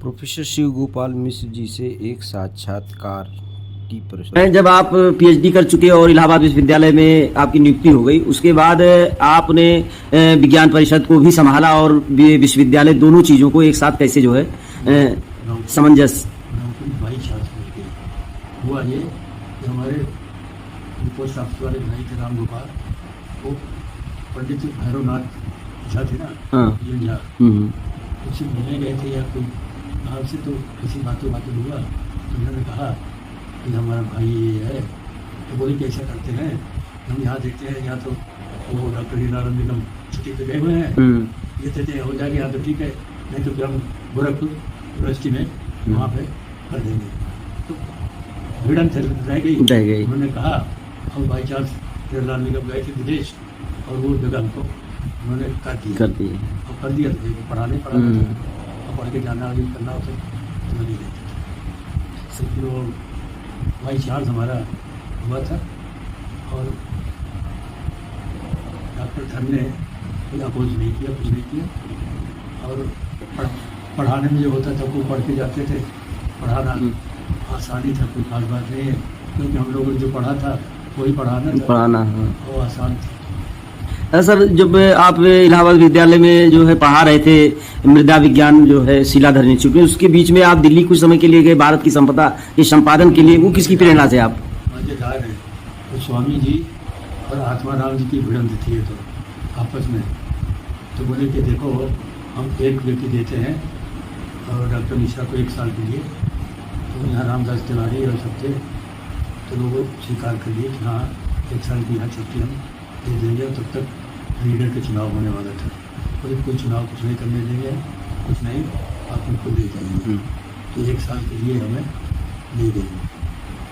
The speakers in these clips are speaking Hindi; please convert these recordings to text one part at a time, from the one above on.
प्रोफेसर शिव गोपाल मिश्र जी से एक साक्षात्कार की प्रश्न। जब आप पीएचडी कर चुके और इलाहाबाद विश्वविद्यालय में आपकी नियुक्ति हो गई, उसके बाद आपने विज्ञान परिषद को भी संभाला और विश्वविद्यालय, दोनों चीज़ों को एक साथ कैसे जो है सामंजस्य हुआ ये कि हमारे पोस्ट ऑफिस वाले भाई थे राम गोपाल, वो पंडित भैरवनाथ झा थे ना, झा उससे मिलने गए थे या कोई आपसे, तो किसी बातों हुआ तो उन्होंने कहा कि हमारा भाई ये है, तो बोले कैसा करते हैं, हम यहाँ देखते हैं, यहाँ तो वो डॉक्टर हीरानंद निगम छुट्टी पे गए हुए हैं, ये कहते हैं हो जाएगा यहाँ तो ठीक है, नहीं तो फिर हम गोरखपुर यूनिवर्सिटी में वहाँ पे कर देंगे। तो भिड़न रह गई। उन्होंने कहा और बाई चांस हीरानंद निगम गए थे विदेश और वो जगह हमको उन्होंने कर दिया और कर दिया तो पढ़ाने और पढ़ के जाना आगे करना उसे समझ नहीं लेते थे। फिर वो बाई चांस हमारा हुआ था और डॉक्टर धन ने कोई अपोज नहीं किया, कुछ नहीं किया। और पढ़ाने में जो होता था वो पढ़ के जाते थे, पढ़ाना आसानी था, कोई खास बात नहीं है, क्योंकि हम लोगों ने जो पढ़ा था वही पढ़ाना वो आसान था। सर, जब आप इलाहाबाद विद्यालय में जो है पढ़ा रहे थे मृदा विज्ञान जो है शिलाधर इंस्टीट्यूट में, उसके बीच में आप दिल्ली कुछ समय के लिए गए भारत की संपदा के संपादन के लिए, वो किसकी प्रेरणा से आप? मजेदार है, तो स्वामी जी और आत्माराम जी की भिड़ंत थी तो आपस में, तो बोले कि देखो हम एक व्यक्ति देते हैं और डॉक्टर मिश्रा को 1 साल के लिए, तो यहाँ रामदास तिवारी और सब थे, तो लोगों स्वीकार कर लिए कि हाँ 1 साल की यहाँ छुट्टी हम दे देंगे। तब तक लीडर के चुनाव होने वाला था, कोई चुनाव कुछ नहीं करने देंगे, कुछ नहीं, आप उनको दे देंगे, तो 1 साल के लिए हमें दे देंगे।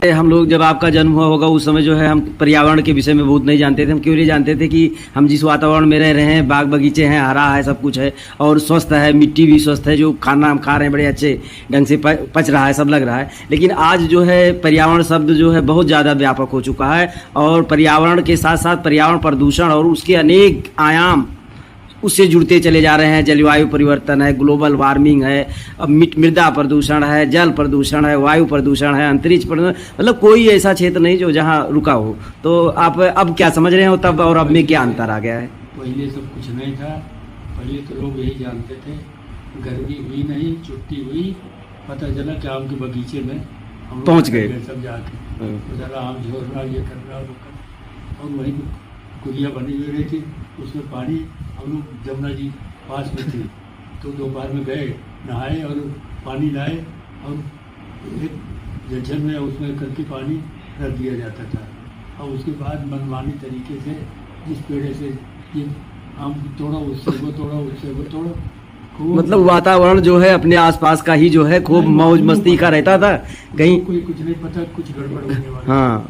हम लोग जब आपका जन्म हुआ होगा उस समय जो है हम पर्यावरण के विषय में बहुत नहीं जानते थे। हम क्यों नहीं जानते थे कि हम जिस वातावरण में रह रहे हैं, बाग बगीचे हैं, हरा है, सब कुछ है और स्वस्थ है, मिट्टी भी स्वस्थ है, जो खाना हम खा रहे हैं बड़े अच्छे ढंग से पच रहा है, सब लग रहा है। लेकिन आज जो है पर्यावरण शब्द जो है बहुत ज़्यादा व्यापक हो चुका है और पर्यावरण के साथ साथ पर्यावरण प्रदूषण और उसके अनेक आयाम उससे जुड़ते चले जा रहे हैं। जलवायु परिवर्तन है, ग्लोबल वार्मिंग है, अब मृदा प्रदूषण है, जल प्रदूषण है, वायु प्रदूषण है, अंतरिक्ष प्रदूषण, मतलब कोई ऐसा क्षेत्र नहीं जो जहां रुका हो। तो आप अब क्या समझ रहे हो तब और अब में क्या अंतर आ गया है? पहले सब कुछ नहीं था, पहले तो लोग यही जानते थे, गर्मी हुई नहीं, छुट्टी हुई, पता चला कि आम के बगीचे में हम पहुँच गए सब जाके, जरा आम झोर रहा, ये कर रहा, वो कर, और वहीं कुलिया बनी हुई रही थी, उसमें पानी, हम लोग जमुना जी पास में थे, तो दोपहर में गए, नहाए और पानी लाए और एक जज्जन में उसमें करके पानी रख दिया जाता था। और उसके बाद मनमानी तरीके से जिस पेड़े से ये आम तोड़ो, उससे वो तोड़ो, उससे वो तोड़ो, मतलब वातावरण जो है अपने आसपास का ही जो है खूब मौज मस्ती का रहता था, कहीं कोई कुछ नहीं पता, कुछ गड़बड़ होने वाला। हाँ,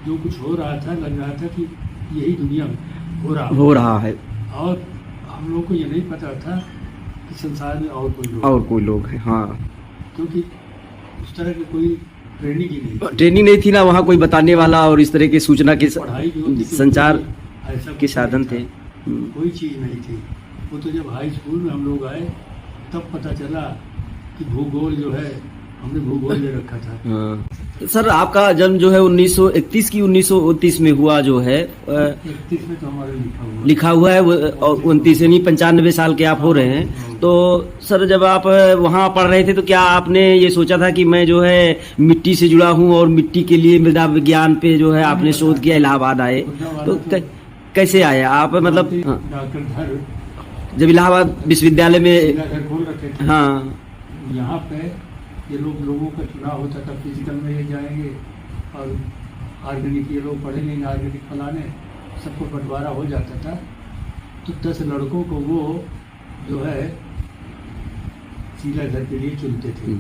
जो कुछ हो रहा था, लग रहा था कि यही दुनिया हो रहा है और हम लोग को ये नहीं पता था कि संसार में और कोई लोग है। हाँ, क्योंकि उस तरह की कोई ट्रेनिंग नहीं थी ना, वहाँ कोई बताने वाला और इस तरह की सूचना के संचार के साधन थे, कोई चीज़ नहीं थी। वो तो जब हाई स्कूल में हम लोग आए तब पता चला कि भूगोल जो है हमने भूगोल ले रखा था। सर, आपका जन्म जो है 1931 की 1929 में हुआ जो है, 31 में तो हमारा लिखा हुआ है, और 29 यानी 95 साल के आप हो रहे हैं। तो सर, जब आप वहाँ पढ़ रहे थे तो क्या आपने ये सोचा था कि मैं जो है मिट्टी से जुड़ा हूँ और मिट्टी के लिए मृदा विज्ञान पे जो है आपने शोध किया, इलाहाबाद आए, तो कैसे आए आप? मतलब जब इलाहाबाद विश्वविद्यालय में खोल रखे थे, हाँ, यहाँ पे ये लोगों का चुनाव होता था, फिजिकल में ये जाएंगे और ऑर्गेनिक ये लोग पढ़ेंगे, ऑर्गेनिक फलाने, सबको बंटवारा हो जाता था। तो 10 लड़कों को वो जो है शिलाधर के लिए चुनते थे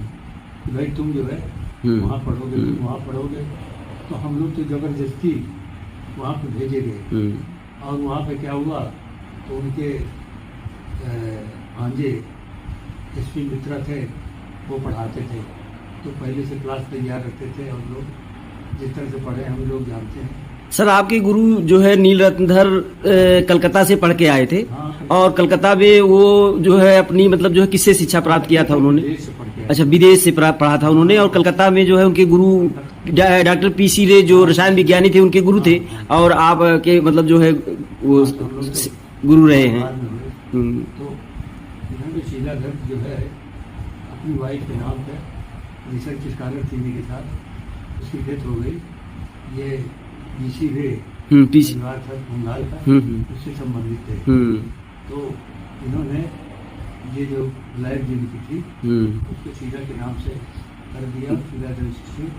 कि भाई तुम जो है वहाँ पढ़ोगे, तुम वहाँ पढ़ोगे। तो हम लोग तो ज़बरदस्ती वहाँ पे भेजे गए और वहाँ पे क्या हुआ, तो उनके भांजे एसपी मित्रा थे, वो पढ़ाते थे, तो पहले से क्लास तैयार रखते थे और लोग जिस तरह से पढ़े हम लोग जानते हैं। सर, आपके गुरु जो है नील रत्नधर कलकत्ता से पढ़ के आए थे, हाँ, और कलकत्ता में वो जो है अपनी मतलब जो है किससे शिक्षा प्राप्त किया था उन्होंने? विदेश से पढ़ के आए। अच्छा, विदेश से पढ़ा था उन्होंने। और कलकत्ता में जो है उनके गुरु डॉक्टर पीसी रे जो रसायन विज्ञानी थे उनके गुरु थे, और आप के मतलब जो है वो गुरु रहे हैं। बाद में हुए। हम्म, तो इन्होंने शीला दत्त जो है अपनी वाइफ के नाम पर रिसर्च स्कॉलर थी के साथ, उसकी डेथ हो गई। ये पीसी रे पीसी। परिवार था बंगाल का, उससे संबंधित थे। तो इन्होंने ये जो लैब जिनकी थी उसको शीला के नाम से कर दिया, शीला दत्त इंस्टीट्यूट।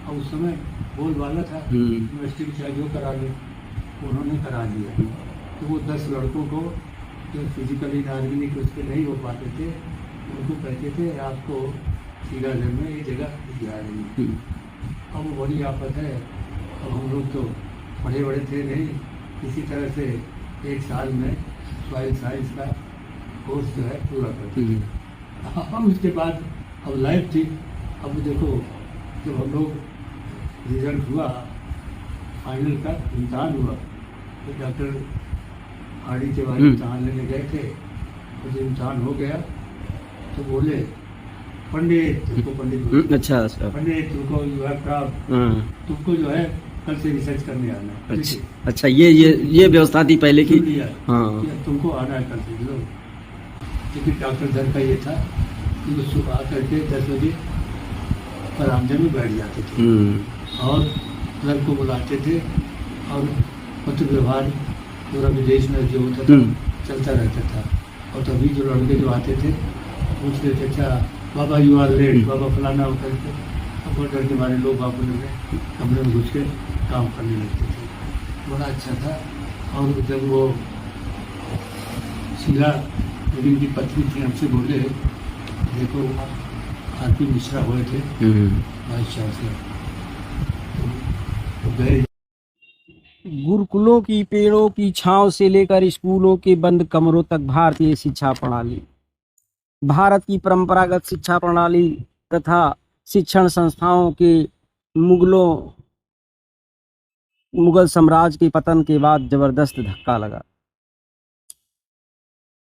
और उस समय बोलबाला था यूनिवर्सिटी में चाहे जो करा ले, उन्होंने करा दिया। तो वो 10 लड़कों को जो फिजिकली नार्गनिक उसके नहीं हो पाते थे, उनको कहते थे आपको शीलागढ़ में ये जगह जा रही है। अब वो बड़ी आफत है। अब हम लोग तो पढ़े बड़े थे नहीं, किसी तरह से 1 साल में सॉइल साइंस का कोर्स जो है पूरा करते थे। हम उसके बाद अब लाइफ थी। अब देखो जब हम लोग रिजल्ट हुआ, फाइनल का इम्तहान हुआ, तो डॉक्टर आर डी तिवारी इम्तहान लेने गए थे। और जब इम्तहान हो गया तो बोले पंडित, तुमको पंडित बोले, अच्छा पंडित तुमको यू हैव प्राप्त, तुमको जो है कल से रिसर्च करने आना है। अच्छा, ये व्यवस्था थी पहले की। हाँ, तुमको आना है कल से। लो, क्योंकि डॉक्टर दर का ये था कि वो सुबह करके 10 बजे बरामदे में बैठ जाते थे और क्लर्क को बुलाते थे, और पत्र व्यवहार पूरा विदेश में जो होता था चलता रहता था। और तभी जो लड़के जो आते थे पूछते थे, अच्छा बाबा यू आर लेट, बाबा फलाना होकर के। अब वो डर के मारे लोग बाबू ने कमरे में घुस के काम करने लगते थे। बड़ा अच्छा था। और जब वो शीला जिनकी पत्नी थी हमसे बोले, देखो आरपी मिश्रा हुए थे वाइस चांसलर, तो गए। गुरुकुलों की पेड़ों की छांव से लेकर स्कूलों के बंद कमरों तक भारतीय शिक्षा प्रणाली, भारत की परंपरागत शिक्षा प्रणाली तथा शिक्षण संस्थाओं के मुगल साम्राज्य के पतन के बाद जबरदस्त धक्का लगा।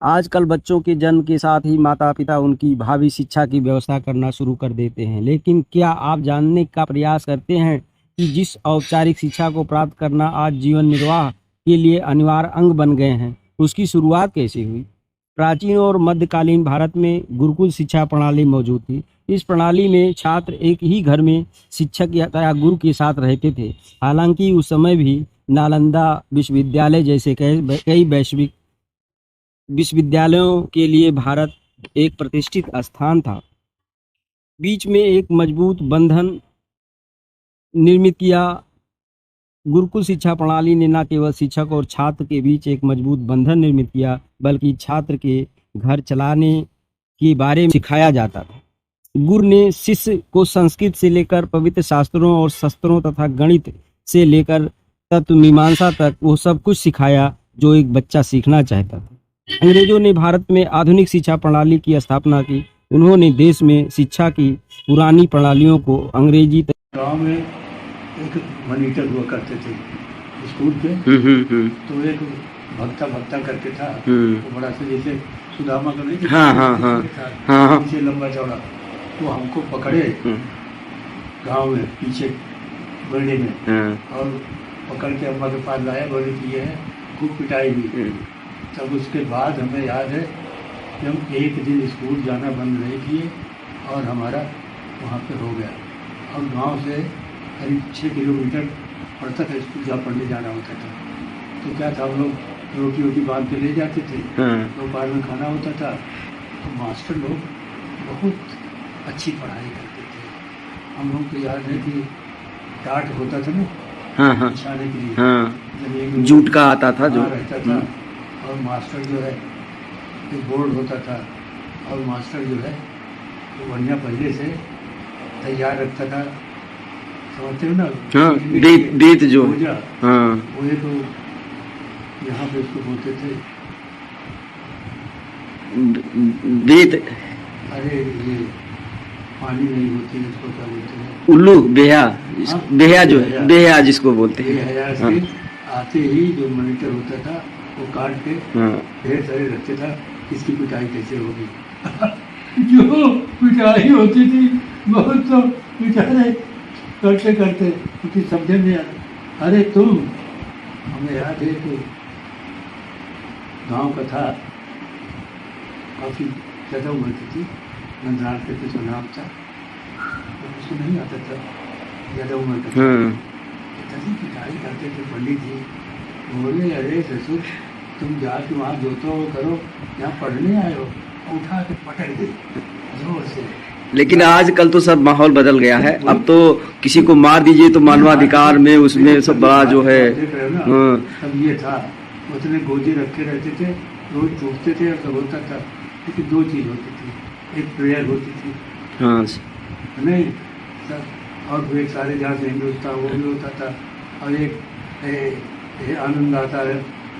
आजकल बच्चों के जन्म के साथ ही माता पिता उनकी भावी शिक्षा की व्यवस्था करना शुरू कर देते हैं, लेकिन क्या आप जानने का प्रयास करते हैं कि जिस औपचारिक शिक्षा को प्राप्त करना आज जीवन निर्वाह के लिए अनिवार्य अंग बन गए हैं, उसकी शुरुआत कैसे हुई? प्राचीन और मध्यकालीन भारत में गुरुकुल शिक्षा प्रणाली मौजूद थी। इस प्रणाली में छात्र एक ही घर में शिक्षक या गुरु के साथ रहते थे। हालांकि उस समय भी नालंदा विश्वविद्यालय जैसे कई वैश्विक विश्वविद्यालयों के लिए भारत एक प्रतिष्ठित स्थान था। बीच में एक मजबूत बंधन निर्मित किया। गुरुकुल शिक्षा प्रणाली ने न केवल शिक्षक और छात्र के बीच एक मजबूत बंधन निर्मित किया, बल्कि छात्र के घर चलाने के बारे में सिखाया जाता था। गुरु ने शिष्य को संस्कृत से लेकर पवित्र शास्त्रों और शस्त्रों तथा गणित से लेकर तत्व मीमांसा तक वो सब कुछ सिखाया जो एक बच्चा सीखना चाहता था। अंग्रेजों ने भारत में आधुनिक शिक्षा प्रणाली की स्थापना की। उन्होंने देश में शिक्षा की पुरानी प्रणालियों को अंग्रेजी गाँव में एक मॉनिटर हुआ करते थे स्कूल के। तो एक भक्ता करके था, वो बड़ा सा जैसे सुदामा का नहीं था, पीछे लंबा चौड़ा। वो हमको पकड़े गांव में पीछे गड्ढे में, और पकड़ के अम्मा के पास लाया, बोले कि ये है, खूब पिटाई हुई। तब उसके बाद हमें याद है कि हम एक दिन स्कूल जाना बंद नहीं किए, और हमारा वहाँ पे हो गया। और गांव से करीब 6 किलोमीटर पड़ता था स्कूल, जहाँ पढ़ने जाना होता था। तो क्या था, हम लोग रोटी बांध के ले जाते थे, दोपहर में खाना होता था। तो मास्टर लोग बहुत अच्छी पढ़ाई करते थे। हम लोग को याद है कि टाट होता था ना बिछाने के लिए, जूट का आता था जो रहता था। और मास्टर जो है एक बोर्ड होता था, और मास्टर जो है वो बढ़िया पहले से तैयार रखता था, समझते हो ना? देत जो वो एक यहाँ पे उसको बोलते थे देत। अरे ये पानी नहीं होती, इसको क्या बोलते हैं? उल्लू, बेहा जो है, बेहा जिसको बोलते हैं। बेहा से आते ही जो मॉनिटर होता था वो काट के हाँ ढेर सारे रखते था, इसकी पिटाई कैसे होगी। जो पिटाई होती थी बहुत, तो बेचारे करते करते क्योंकि समझे नहीं आया। अरे तुम, हमें याद है कि गांव का था, काफ़ी ज़्यादा उम्र की थी, नंदराल करके जो नाम था, तो उसको नहीं आता था, ज़्यादा उम्र का था। हाँ इतनी पिटाई करते थे पंडित जी, बोले अरे ससुर तुम जाके वहाँ जोतो करो, यहाँ पढ़ने आए हो, उठा के पटक दे जोर से। लेकिन आजकल तो सब माहौल बदल गया है। अब तो किसी को मार दीजिए तो मानवाधिकार में उसमें सब बड़ा जो है। देख रहे हो ना, हाँ तब ये था, उतने गोजे रखे रहते थे, रोज टूटते थे और सब होता था। लेकिन दो चीज़ होती थी, एक प्रेयर होती थी, हाँ नहीं सब, और फिर एक सारे जहाँ से हिंदुस्तान वो भी होता था, और एक आनंद आता है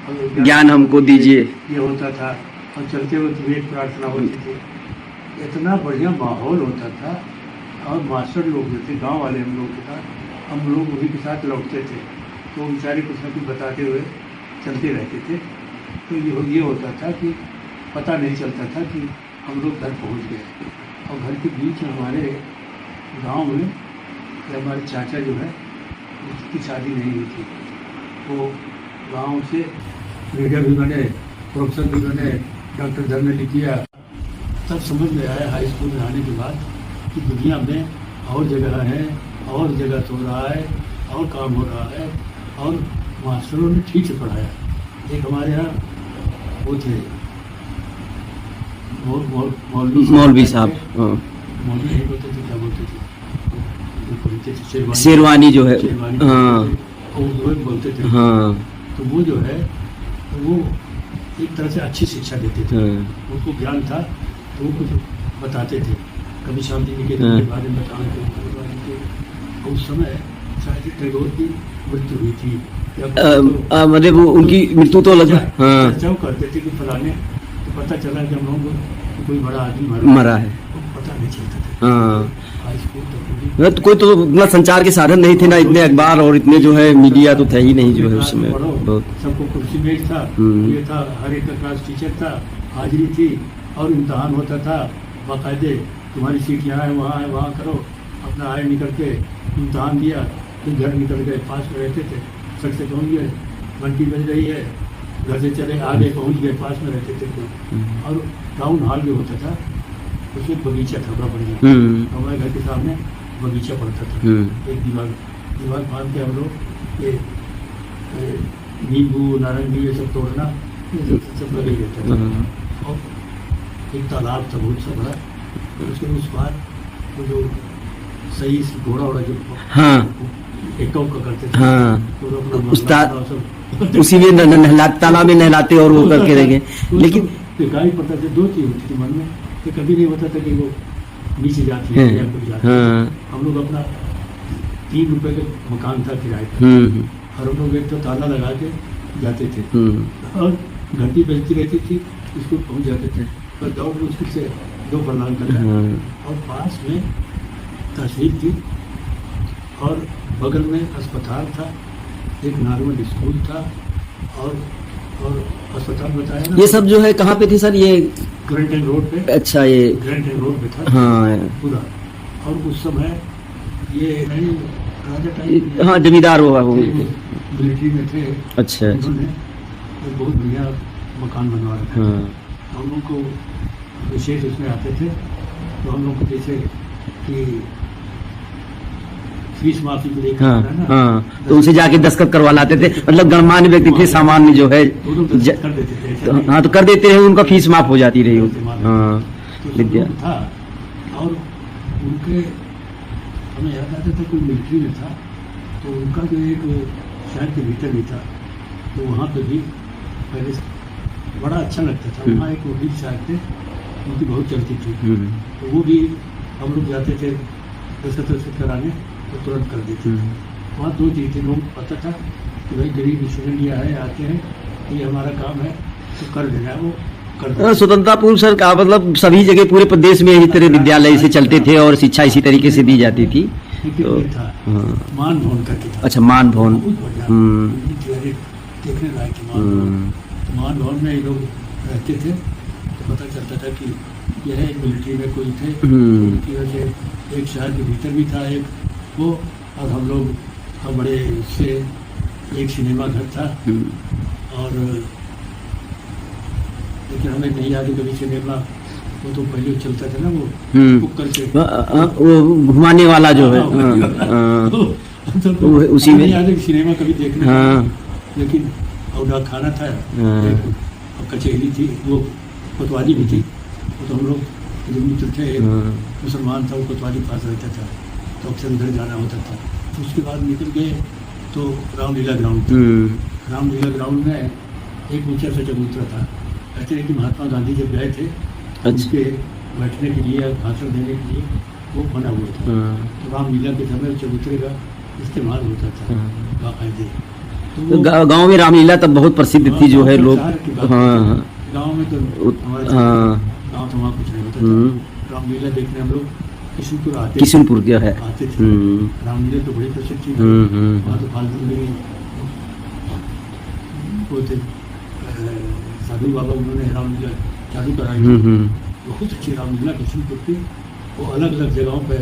और ज्ञान हमको दीजिए, ये होता था, और चलते हुए वेद प्रार्थना होती थी। इतना बढ़िया माहौल होता था, और मास्टर लोग जो थे गांव वाले हम लोग के साथ, हम लोग उन्हीं के साथ लौटते थे, तो वो बेचारे कुछ ना कुछ बताते हुए चलते रहते थे। तो ये होता था कि पता नहीं चलता था कि हम लोग घर पहुंच गए। और घर के बीच में हमारे गांव में हमारे चाचा जो है उसकी शादी नहीं हुई थी, वो गांव से लीडर भी बने, प्रोफेसर भी बने, डॉक्टर धर्म लिख किया। तब समझ में आया हाई स्कूल में आने के बाद कि दुनिया में और जगह है, और जगह तो हो रहा है, और काम हो रहा है, और मास्टरों ने ठीक से पढ़ाया। एक हमारे यहाँ वो थे मौलवी साहब, हाँ मौलवी नहीं बोलते थे, क्या बोलते थे, वो बोलते थे शेरवानी जो है, शेरवानी हाँ वो बोलते थे। हाँ तो वो जो है वो एक तरह से अच्छी शिक्षा देते थे, हाँ उनको ज्ञान था तो वो कुछ बताते थे। कभी शांति निकेतन के बारे में बताते थे। उस समय शायद टैगोर की मृत्यु हुई थी, मतलब वो उनकी मृत्यु तो लगभग, हाँ चर्चा करते थे कि फलाने, तो पता चला कि हम लोगों को कोई बड़ा आदमी मरा है, वो पता नहीं चलता था। हाँ हाई स्कूल तक तो कोई तो इतना संचार के साधन नहीं थे ना, इतने अखबार और इतने जो है मीडिया तो था ही नहीं जो है उस समय बहुत। सबको कुर्सी मेज था, ये था, हर एक का क्लास टीचर था, हाजिरी थी, और इम्तहान होता था बाकायदे, तुम्हारी सीट यहाँ है, वहाँ करो, अपना आए निकल के इम्तहान दिया, फिर घर निकल गए, पास में रहते थे, सर से पहुँच गए, घंटी बज रही है, घर से चले आगे पहुँच गए, पास में रहते थे। और टाउन हॉल जो होता था उसमें बगीचा था बड़ा बढ़िया, हमारे घर के सामने बगीचा पड़ता था, एक दीवार बांध के हम लोग ये नींबू नारंगी ये सब तोड़ना, ये सब लगे रहता था। और एक तालाब था बहुत सा बड़ा, उसके उस पार वो जो सही से घोड़ा वोड़ा जो हाँ एक का करते थे, हाँ तो अपना उस्ताद सब उसी में तालाब में नहलाते और वो करके रह गए। लेकिन गाय पड़ता था, दो चीज होती थी मन में कि कभी नहीं होता था कि वो नीचे जाती है या कुछ जाती है। हम लोग अपना 3 रुपए का मकान था किराए पर, और हम लोग एक तो ताला लगा के जाते थे, और घंटी बजती रहती थी, स्कूल पहुंच जाते थे, पर दौड़ मुश्किल से 2 फरलांग तक है। और पास में तहसील थी, और बगल में अस्पताल था, एक नॉर्मल स्कूल था, और अस्पताल बताया ना, ये सब जो है कहाँ पे थे सर? ये ग्रैंड टैंक रोड पे, अच्छा ये ग्रैंड टैंक रोड पे था हाँ पूरा। और उस समय ये नहीं राजा टाइप, हाँ जमींदार हुआ वो, मिलिट्री में थे, अच्छा उन्होंने एक बहुत बढ़िया मकान बनवा रखा था। हम लोग को विशेष उसमें आते थे, तो हम लोग को जैसे कि फीस माफी के लिए हाँ करना है ना, हाँ तो उनसे जाके दस्तखत करवा लाते थे, मतलब गणमान्य व्यक्ति थे, सामान्य जो है वो लोग दस्तखत कर देते थे, ऐसा नहीं। हाँ तो कर देते रहे, उनका फीस माफ हो जाती रही तो हाँ सब विद्या लोग था। और उनके हमें याद आता था कोई मिलिट्री में था, तो उनका जो एक शहर के भीतर भी था, तो वहाँ पे भी पहले से बड़ा अच्छा लगता था। वहाँ एक वकील साहब थे, उनकी बहुत चलती थी, तो वो भी हम लोग जाते थे दस्तखत कराने, तो तुरंत कर देते थे। वहाँ 2 चीज़ थी, लोग पता था कि भाई गरीब स्टूडेंट लिया है, आते हैं, ये हमारा काम है, तो कर देना है, वो कर देना। स्वतंत्रता पूर्व सर का मतलब सभी जगह पूरे प्रदेश में इसी तरह विद्यालय से चलते थे और शिक्षा इसी तरीके से दी जाती थी। लेकिन ये था मान भवन करके था, अच्छा मान भवन, बहुत बढ़िया, देखने लायक मान भवन। मान भवन में ये लोग रहते थे, तो पता चलता था कि यह मिलिट्री में कोई थे, उनकी वजह से एक शहर के भीतर भी था एक वो, और हम लोग हम बड़े से एक सिनेमा घर था, और लेकिन हमें नहीं याद है कभी सिनेमा, वो तो पहले चलता था ना वो बुक करके वो घुमाने वाला जो है, तो उसी में याद है कि सिनेमा कभी देखने, लेकिन और डाक खाना था, और कचहरी थी, वो कोतवाली भी थी, वो तो हम लोग जो मित्र थे, मुसलमान था, वो कोतवाली पास रहता था, तो अक्सर उधर जाना होता था। तो उसके बाद निकल गए तो रामलीला ग्राउंड था। रामलीला ग्राउंड में एक ऊंचा सा चबूतरा था, कहते हैं कि महात्मा गांधी जब गए थे उसके बैठने के लिए, भाषण देने के लिए वो बना हुआ था, तो रामलीला के समय चबूतरे का इस्तेमाल होता था बाकायदे। तो गांव में रामलीला तब बहुत प्रसिद्ध थी, जो है लोग, गांव में तो हमारे गांव तो वहाँ कुछ नहीं होता था। रामलीला देखने हम लोग किशनपुर क्या है, आते थे। रामलीला तो बड़ी प्रसिद्ध थी, वहाँ तो फालतू में वो थे साधु बाबा, उन्होंने रामलीला चालू कराई, बहुत अच्छी रामलीला किशनपुर की। वो अलग अलग जगहों पे,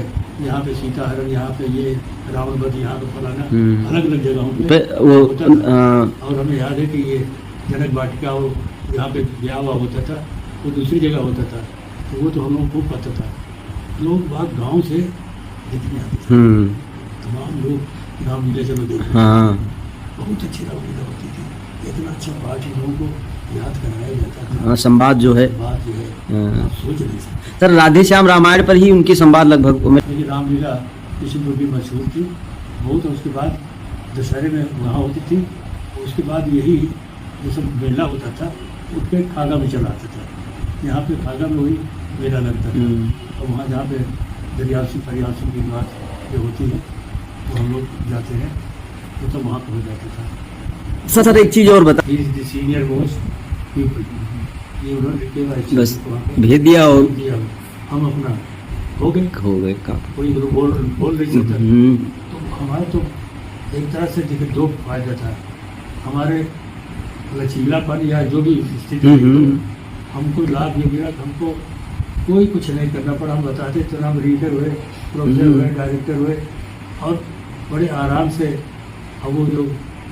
यहाँ पे सीता हरण, यहाँ पे ये रावण वध, यहाँ पे फलाना, अलग अलग जगहों पे वो होता था। और हमें याद है कि ये जनक वाटिका, वो यहाँ पे ब्याह हुआ होता था, वो दूसरी जगह होता था, तो वो तो हम लोगों को पता था। लोग बात गांव से देखने आते थे, तमाम लोग रामलीला चलो देखते, बहुत अच्छी रामलीला होती थी, इतना अच्छा पाठ इन लोगों को याद कराया जाता था। संवाद जो है, बात जो है आप सोच नहीं सकते। सर राधे श्याम रामायण पर ही उनकी संवाद लगभग लेकिन रामलीला किशनपुर की मशहूर थी बहुत, और उसके बाद दशहरे में वहाँ होती थी, उसके बाद यही जो सब मेला होता था उठ के खागा में चला आता था। यहाँ पे खागा में वही मेला लगता था, और वहाँ जहाँ पे दरियासी फरियासी की बात जो होती है तो हम लोग जाते हैं, तो तब वहाँ पहुँच जाता था। सर एक चीज़ और बता, सीनियर मोस्ट पीपल, ये उन्होंने बस भेज दिया और हम अपना हो गए काम, कोई बोल नहीं सकता। तो हमारा तो एक तरह से देखिए दो फायदा था, हमारे लचीलापन या जो भी स्थिति हमको लाभ ये मिला, हमको कोई कुछ नहीं करना पड़ा, हम बताते तो हम रीडर हुए, प्रोफेसर हुए, डायरेक्टर हुए, और बड़े आराम से। अब वो जो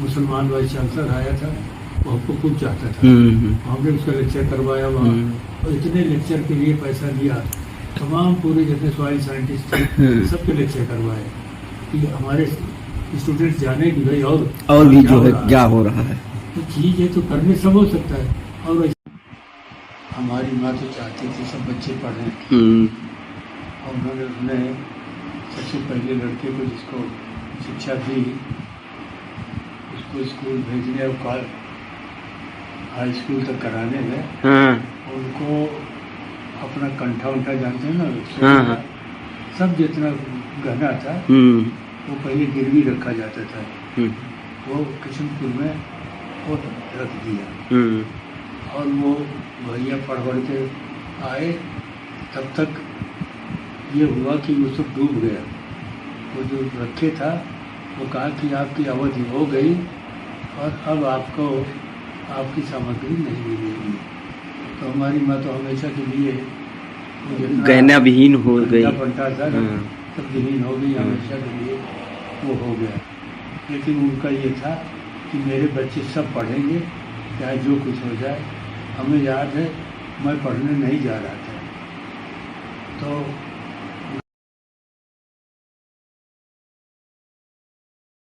मुसलमान वाइस चांसलर आया था वो हमको खूब चाहता था, हमने उसका लेक्चर करवाया वहाँ, और इतने लेक्चर के लिए पैसा दिया, तमाम पूरे जितने सॉइल साइंटिस्ट थे सबके लेक्चर करवाए कि हमारे स्टूडेंट्स जाने कि भाई और भी जो है क्या हो रहा है, तो चीज़ है तो करने सब हो सकता है। और हमारी माँ तो चाहती थी सब बच्चे पढ़ें, और उन्होंने सबसे पहले लड़के को जिसको शिक्षा दी उसको स्कूल भेजने और हाई स्कूल तक कराने में उनको अपना कंठा उंठा जानते हैं ना, सब जितना गहना था वो पहले गिरवी रखा जाता था, वो किशनपुर में वो रख दिया, और वो भैया पढ़ के आए, तब तक ये हुआ कि वो सब डूब गया। वो जो रखे था वो कहा कि आपकी अवधि हो गई और अब आपको आपकी सामग्री नहीं मिलेगी। तो हमारी माँ तो हमेशा के लिए गहना विहीन हो गई, पंटा था सब विहीन हो गई, हमेशा के लिए वो हो गया। लेकिन उनका ये था कि मेरे बच्चे सब पढ़ेंगे चाहे जो कुछ हो जाए। हमें याद है मैं पढ़ने नहीं जा रहा था, तो